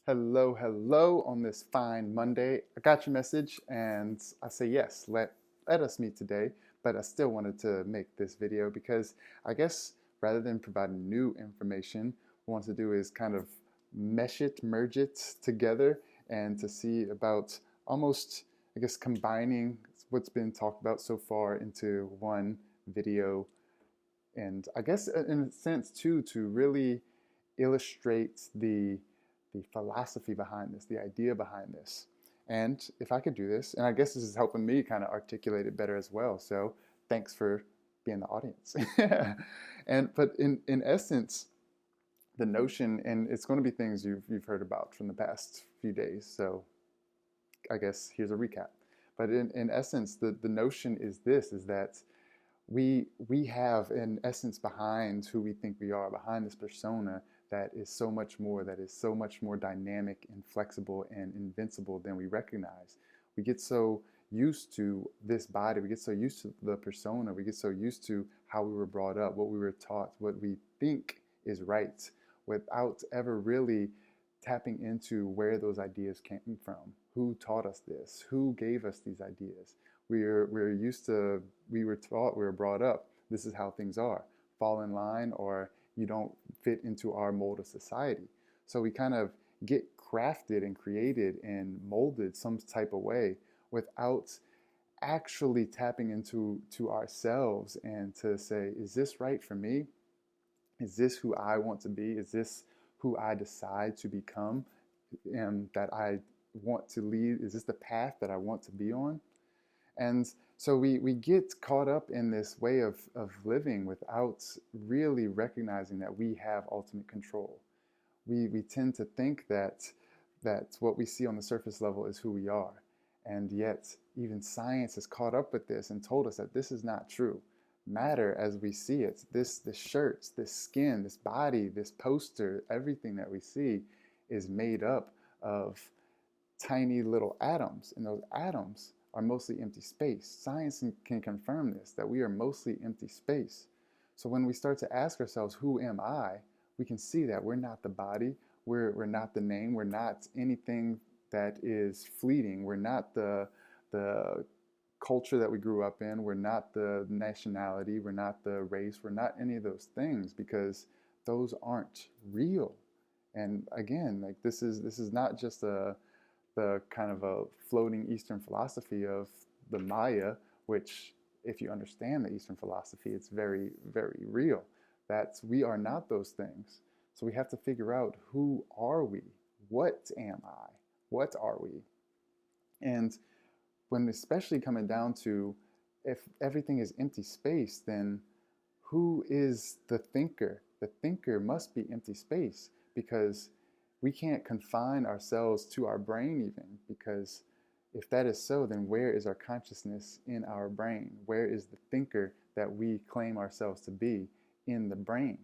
Hello, hello on this fine Monday. I got your message and I say yes, let us meet today, but I still wanted to make this video because I guess rather than providing new information, what I want to do is kind of merge it together and to see about almost, I guess, combining what's been talked about so far into one video. And I guess in a sense too, to really illustrate the philosophy behind this, the idea behind this. And if I could do this, and I guess this is helping me kind of articulate it better as well. So thanks for being the audience. But in essence, the notion, and it's going to be things you've heard about from the past few days. So I guess here's a recap. But in essence, the notion is this: is that we have an essence behind who we think we are, behind this persona that is so much more, that is so much more dynamic and flexible and invincible than we recognize. We get so used to this body, we get so used to the persona, we get so used to how we were brought up, what we were taught, what we think is right, without ever really tapping into where those ideas came from. Who taught us this? Who gave us these ideas? We're used to, we were taught, we were brought up, this is how things are. Fall in line or you don't fit into our mold of society. So we kind of get crafted and created and molded some type of way without actually tapping into ourselves and to say, is this right for me? Is this who I want to be? Is this who I decide to become and that I want to lead? Is this the path that I want to be on? And so we get caught up in this way of living without really recognizing that we have ultimate control. We tend to think that what we see on the surface level is who we are. And yet, even science has caught up with this and told us that this is not true. Matter as we see it, this shirts, this skin, this body, this poster, everything that we see is made up of tiny little atoms, and those atoms are mostly empty space. Science can confirm this, that we are mostly empty space. So when we start to ask ourselves, who am I? We can see that we're not the body, we're not the name, we're not anything that is fleeting, we're not the culture that we grew up in, we're not the nationality, we're not the race, we're not any of those things because those aren't real. And again, like this is not just the kind of a floating Eastern philosophy of the Maya, which, if you understand the Eastern philosophy, it's very, very real. That we are not those things. So we have to figure out, who are we? What am I? What are we? And when especially coming down to, if everything is empty space, then who is the thinker? The thinker must be empty space, because we can't confine ourselves to our brain, even, because if that is so, then where is our consciousness in our brain? Where is the thinker that we claim ourselves to be in the brain?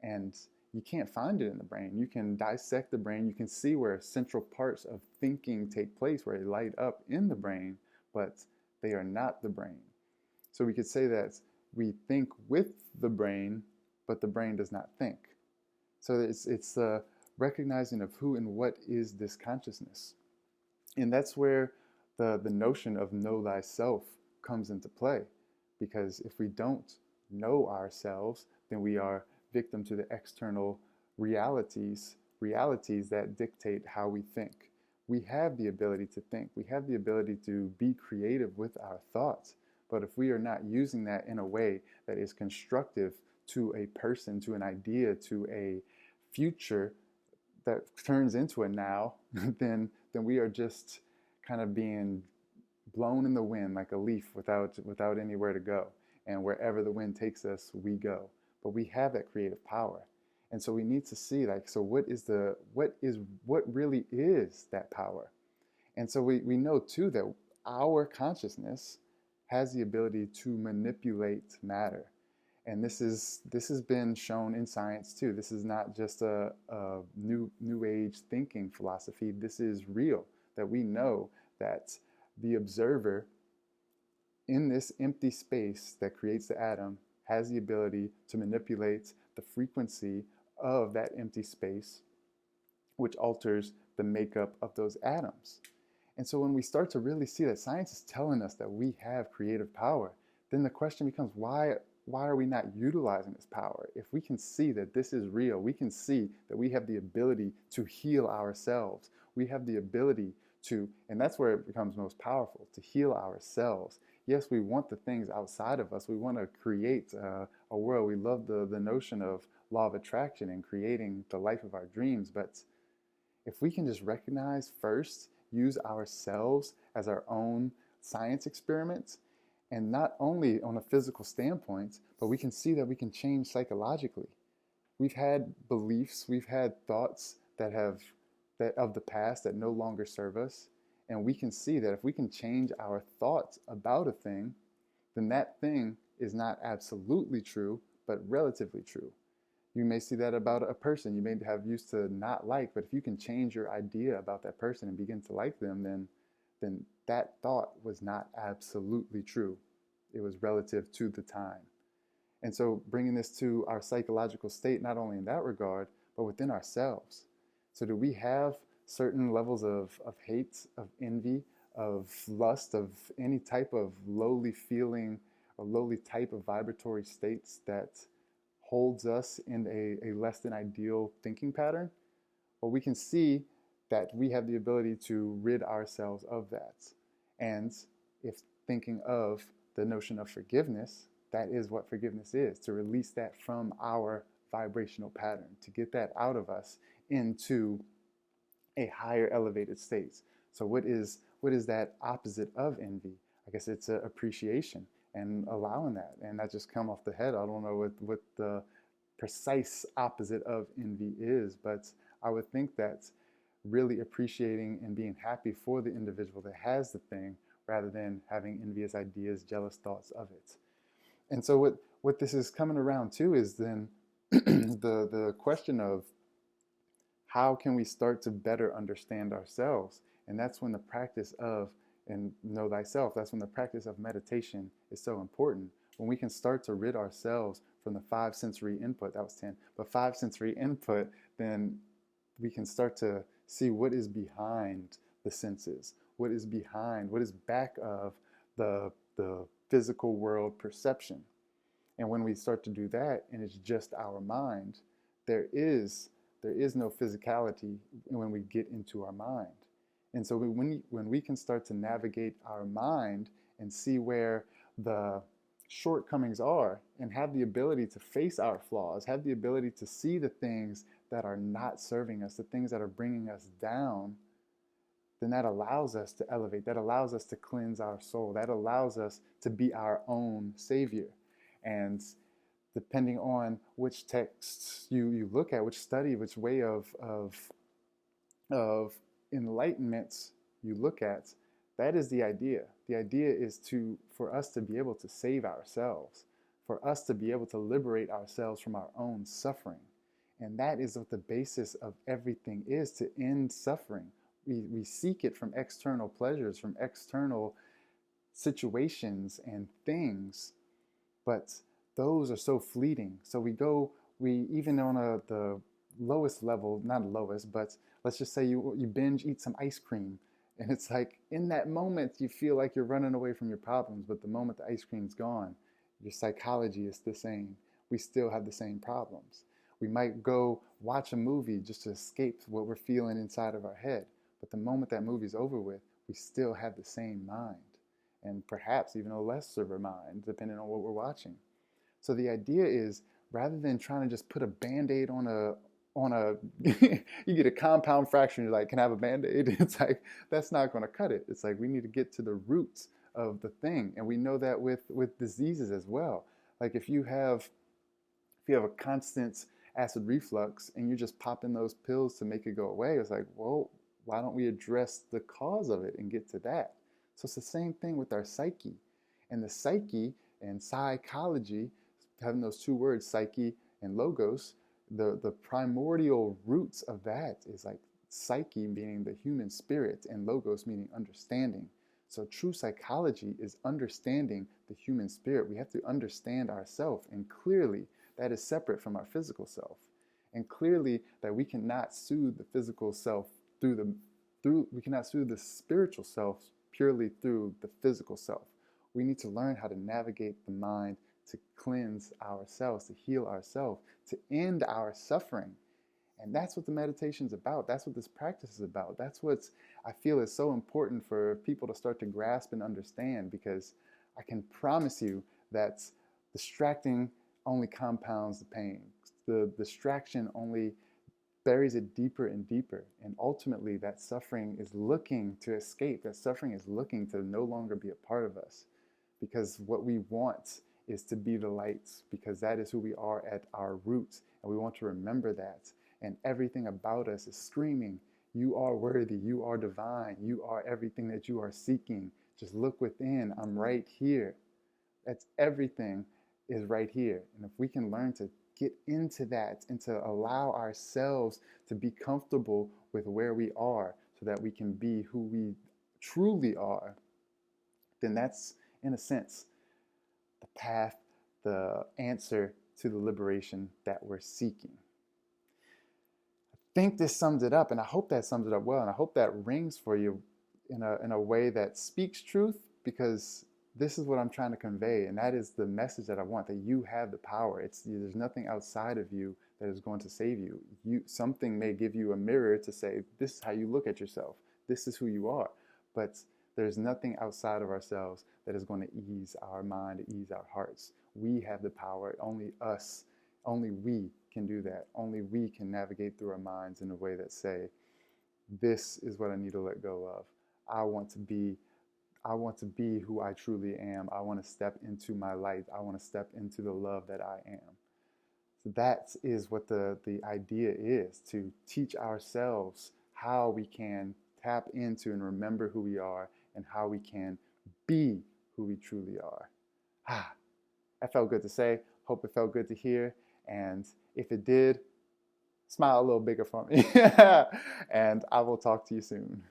And you can't find it in the brain. You can dissect the brain, you can see where central parts of thinking take place, where they light up in the brain, but they are not the brain. So we could say that we think with the brain, but the brain does not think. So it's recognizing of who and what is this consciousness. And that's where the notion of know thyself comes into play. Because if we don't know ourselves, then we are victim to the external realities that dictate how we think. We have the ability to think. We have the ability to be creative with our thoughts. But if we are not using that in a way that is constructive to a person, to an idea, to a future that turns into a now, then we are just kind of being blown in the wind like a leaf without anywhere to go. And wherever the wind takes us, we go. But we have that creative power. And so we need to see, like, so what really is that power? And so we know too that our consciousness has the ability to manipulate matter. And this has been shown in science too. This is not just a new age thinking philosophy. This is real, that we know that the observer in this empty space that creates the atom has the ability to manipulate the frequency of that empty space which alters the makeup of those atoms. And so when we start to really see that science is telling us that we have creative power, then the question becomes, why are we not utilizing this power? If we can see that this is real, we can see that we have the ability to heal ourselves. We have the ability to, and that's where it becomes most powerful, to heal ourselves. Yes, we want the things outside of us. We want to create a world. We love the notion of law of attraction and creating the life of our dreams. But if we can just recognize first, use ourselves as our own science experiments, and not only on a physical standpoint, but we can see that we can change psychologically. We've had beliefs, we've had thoughts that of the past that no longer serve us, and we can see that if we can change our thoughts about a thing, then that thing is not absolutely true, but relatively true. You may see that about a person you may have used to not like, but if you can change your idea about that person and begin to like them, then that thought was not absolutely true. It was relative to the time. And so bringing this to our psychological state, not only in that regard, but within ourselves. So do we have certain levels of hate, of envy, of lust, of any type of lowly feeling or lowly type of vibratory states that holds us in a less than ideal thinking pattern? Well, we can see that we have the ability to rid ourselves of that. And if thinking of the notion of forgiveness, that is what forgiveness is, to release that from our vibrational pattern, to get that out of us into a higher elevated state. So what is that opposite of envy? I guess it's appreciation and allowing that. And that just come off the head. I don't know what the precise opposite of envy is, but I would think that really appreciating and being happy for the individual that has the thing rather than having envious ideas, jealous thoughts of it. And so what this is coming around to is then the question of how can we start to better understand ourselves? And that's when the practice of, and know thyself, that's when the practice of meditation is so important. When we can start to rid ourselves from the 5 sensory input, that was 10, but 5 sensory input, then we can start to see what is behind the senses, what is back of the physical world perception. And when we start to do that, and it's just our mind, there is no physicality when we get into our mind. And so when we can start to navigate our mind and see where the shortcomings are and have the ability to face our flaws, have the ability to see the things that are not serving us, the things that are bringing us down, then that allows us to elevate, that allows us to cleanse our soul, that allows us to be our own savior. And depending on which texts you look at, which study, which way of enlightenment you look at, that is the idea. The idea is for us to be able to save ourselves, for us to be able to liberate ourselves from our own suffering. And that is what the basis of everything is, to end suffering. We seek it from external pleasures, from external situations and things, but those are so fleeting. So we even on the lowest level, not lowest, but let's just say you binge eat some ice cream, and it's like in that moment you feel like you're running away from your problems, but the moment the ice cream's gone, your psychology is the same. We still have the same problems. We might go watch a movie just to escape what we're feeling inside of our head, but the moment that movie's over with, we still have the same mind, and perhaps even a lesser mind, depending on what we're watching. So the idea is, rather than trying to just put a Band-Aid on a you get a compound fracture and you're like, can I have a Band-Aid? It's like, that's not going to cut it. It's like, we need to get to the roots of the thing. And we know that with diseases as well. Like if you have a constant acid reflux and you're just popping those pills to make it go away, it's like, well, why don't we address the cause of it and get to that? So it's the same thing with our psyche. And the psyche and psychology, having those two words, psyche and logos, the primordial roots of that is like psyche meaning the human spirit and logos meaning understanding. So true psychology is understanding the human spirit. We have to understand ourselves, and clearly that is separate from our physical self. And clearly that we cannot soothe the physical self we cannot soothe the spiritual self purely through the physical self. We need to learn how to navigate the mind, to cleanse ourselves, to heal ourselves, to end our suffering. And that's what the meditation is about. That's what this practice is about. That's what I feel is so important for people to start to grasp and understand, because I can promise you that distracting only compounds the pain. The distraction only buries it deeper and deeper. And ultimately, that suffering is looking to escape. That suffering is looking to no longer be a part of us. Because what we want is to be the lights, because that is who we are at our roots. And we want to remember that. And everything about us is screaming, you are worthy, you are divine, you are everything that you are seeking. Just look within, I'm right here. That's everything is right here. And if we can learn to get into that and to allow ourselves to be comfortable with where we are so that we can be who we truly are, then that's, in a sense, the path, the answer to the liberation that we're seeking. I think this sums it up, and I hope that sums it up well, and I hope that rings for you in a way that speaks truth, because this is what I'm trying to convey, and that is the message that I want, that you have the power. There's nothing outside of you that is going to save you. Something may give you a mirror to say, this is how you look at yourself. This is who you are. But there's nothing outside of ourselves that is going to ease our mind, ease our hearts. We have the power. Only us, only we can do that. Only we can navigate through our minds in a way that say, this is what I need to let go of. I want to be who I truly am. I want to step into my light. I want to step into the love that I am. So that is what the idea is, to teach ourselves how we can tap into and remember who we are, and how we can be who we truly are. That felt good to say. Hope it felt good to hear. And if it did, smile a little bigger for me. And I will talk to you soon.